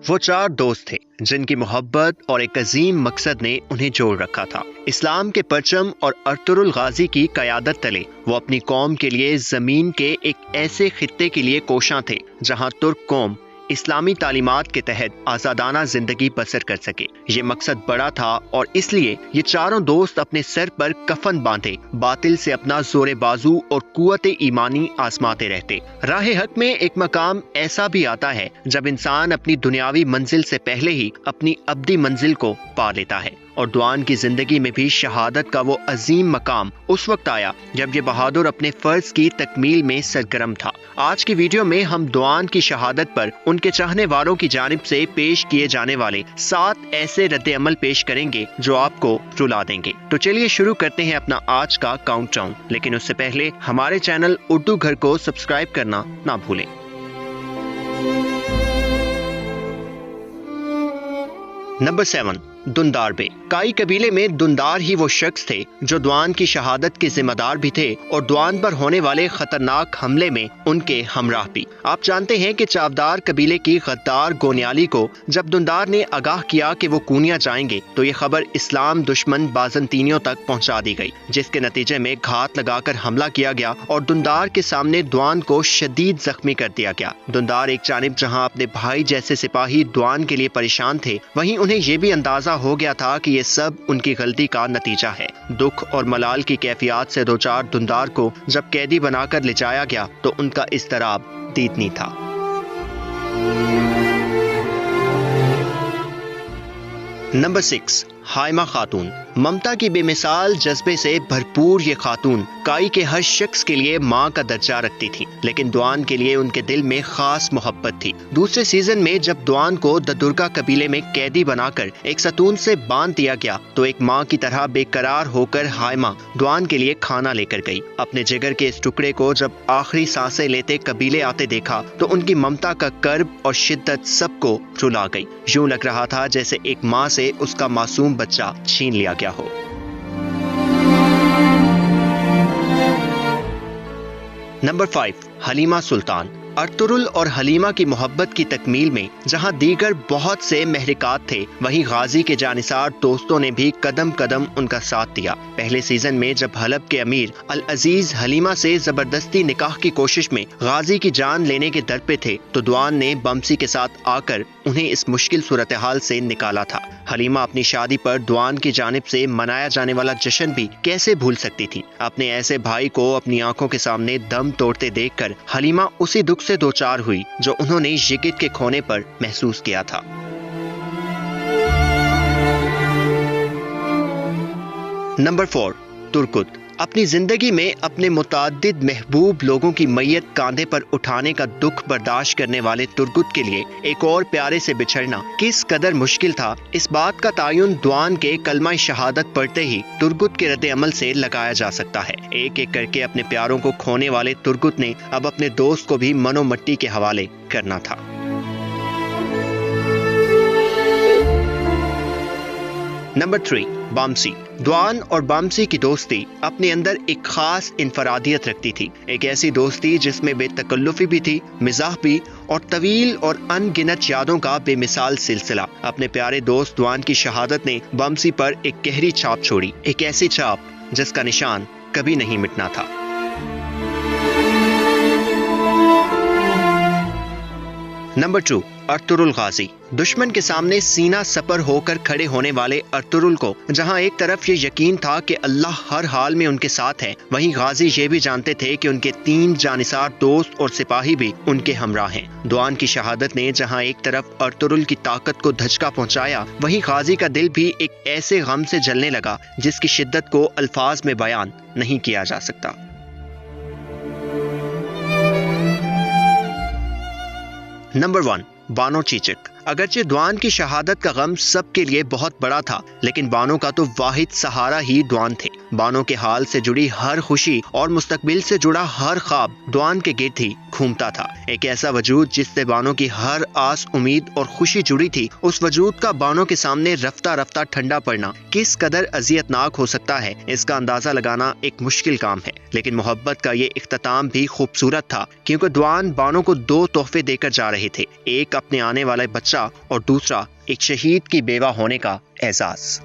वो चार दोस्त थे जिनकी मोहब्बत और एक अजीम मकसद ने उन्हें जोड़ रखा था। इस्लाम के परचम और अर्तुरुल गाजी की क़यादत तले वो अपनी कौम के लिए ज़मीन के एक ऐसे खित्ते के लिए कोशां थे जहां तुर्क कौम इस्लामी तालीमात के तहत आज़ादाना जिंदगी बसर कर सके। ये मकसद बड़ा था और इसलिए ये चारों दोस्त अपने सर पर कफन बांधे बातिल से अपना जोरे बाजू और कुव्वत ईमानी आजमाते रहते। राह हक में एक मकाम ऐसा भी आता है जब इंसान अपनी दुनियावी मंजिल से पहले ही अपनी अब्दी मंजिल को पा लेता है, और दुआन की जिंदगी में भी शहादत का वो अजीम मकाम उस वक्त आया जब ये बहादुर अपने फर्ज की तकमील में सरगर्म था। आज की वीडियो में हम दुआन की शहादत पर उनके चाहने वालों की जानिब से पेश किए जाने वाले 7 ऐसे रद्द अमल पेश करेंगे जो आपको रुला देंगे। तो चलिए शुरू करते हैं अपना आज का काउंटडाउन, लेकिन उससे पहले हमारे चैनल उर्दू घर को सब्सक्राइब करना ना भूलें। नंबर 7, दुंदार बे। काई कबीले में दुंदार ही वो शख्स थे जो दुआन की शहादत के जिम्मेदार भी थे और दुआन पर होने वाले खतरनाक हमले में उनके हमराह भी। आप जानते हैं कि चावदार कबीले की गद्दार गोनियाली को जब दुंदार ने आगाह किया कि वो कूनिया जाएंगे तो ये खबर इस्लाम दुश्मन बाजंतीनियों तक पहुंचा दी गई, जिसके नतीजे में घात लगाकर हमला किया गया और दुंदार के सामने दुआन को शदीद जख्मी कर दिया गया। दुंदार एक जानिब जहाँ अपने भाई जैसे सिपाही दुआन के लिए परेशान थे, वहीं उन्हें ये भी अंदाजा हो गया था कि ये सब उनकी गलती का नतीजा है। दुख और मलाल की कैफियत से दो चार दुंदार को जब कैदी बनाकर ले जाया गया तो उनका इज़्तिराब दीदनी था। नंबर 6, हाइमा खातून। ममता की बेमिसाल जज्बे से भरपूर ये खातून काई के हर शख्स के लिए माँ का दर्जा रखती थी, लेकिन दुआन के लिए उनके दिल में खास मोहब्बत थी। दूसरे सीजन में जब दुआन को द दुर्गा कबीले में कैदी बनाकर एक सतून से बांध दिया गया तो एक माँ की तरह बेकरार होकर हाइमा दुआन के लिए खाना लेकर गई। अपने जिगर के इस टुकड़े को जब आखिरी सांसें लेते कबीले आते देखा तो उनकी ममता का कर्ब और शिद्दत सबको रुला गई। यूं लग रहा था जैसे एक माँ से उसका मासूम बच्चा छीन लिया गया हो। नंबर 5, हलीमा सुल्तान। अर्तुरुल और हलीमा की मोहब्बत की तकमील में जहां दीगर बहुत से महरिकात थे, वहीं गाजी के जानिसार दोस्तों ने भी कदम कदम उनका साथ दिया। पहले सीजन में जब हलब के अमीर अल अजीज हलीमा से जबरदस्ती निकाह की कोशिश में गाजी की जान लेने के दर पे थे तो दुआन ने बमसी के साथ आकर उन्हें इस मुश्किल सूरत हाल से निकाला था। हलीमा अपनी शादी पर दुआन की जानिब से मनाया जाने वाला जश्न भी कैसे भूल सकती थी। अपने ऐसे भाई को अपनी आंखों के सामने दम तोड़ते देखकर हलीमा उसी दुख से दो चार हुई जो उन्होंने यिगित के खोने पर महसूस किया था। नंबर 4, तुर्कुत। अपनी जिंदगी में अपने मुताद्दिद महबूब लोगों की मैयत कांधे पर उठाने का दुख बर्दाश्त करने वाले तुर्कुत के लिए एक और प्यारे से बिछड़ना किस कदर मुश्किल था, इस बात का तायुन दुआन के कलमा शहादत पढ़ते ही तुर्कुत के रद्द अमल से लगाया जा सकता है। एक एक करके अपने प्यारों को खोने वाले तुर्कुत ने अब अपने दोस्त को भी मनो मट्टी के हवाले करना था। Number 3, Bamsi. दुआन और बामसी की दोस्ती अपने अंदर एक खास इनफरादियत रखती थी। एक ऐसी दोस्ती जिसमें बेतकल्लुफी भी थी, मिजाह भी और तवील और अनगिनत यादों का बेमिसाल सिलसिला। अपने प्यारे दोस्त दुआन की शहादत ने बामसी पर एक गहरी छाप छोड़ी, एक ऐसी छाप जिसका निशान कभी नहीं मिटना था। नंबर 2, अर्तुरुल गाजी। दुश्मन के सामने सीना सपर होकर खड़े होने वाले अर्तुरुल को जहां एक तरफ ये यकीन था कि अल्लाह हर हाल में उनके साथ है, वहीं गाजी ये भी जानते थे कि उनके 3 जानिसार दोस्त और सिपाही भी उनके हमराह हैं। दुआन की शहादत ने जहां एक तरफ अर्तुरुल की ताकत को धचका पहुंचाया, वहीं गाजी का दिल भी एक ऐसे गम से जलने लगा जिसकी शिद्दत को अल्फाज में बयान नहीं किया जा सकता। नंबर 1, बानो चीचक। अगरचे दुआन की शहादत का गम सबके लिए बहुत बड़ा था, लेकिन बानो का तो वाहिद सहारा ही दुआन थे। बानो के हाल से जुड़ी हर खुशी और मुस्तकबिल से जुड़ा हर ख्वाब डॉन के गिर्द ही घूमता था। एक ऐसा वजूद जिससे बानो की हर आस, उम्मीद और खुशी जुड़ी थी, उस वजूद का बानो के सामने रफ्ता रफ्ता ठंडा पड़ना किस कदर अजियतनाक हो सकता है, इसका अंदाजा लगाना एक मुश्किल काम है। लेकिन मोहब्बत का ये इख्तिताम भी खूबसूरत था, क्योंकि डॉन बानो को 2 तोहफे देकर जा रहे थे, एक अपने आने वाला बच्चा और दूसरा एक शहीद की बेवा होने का एहसास।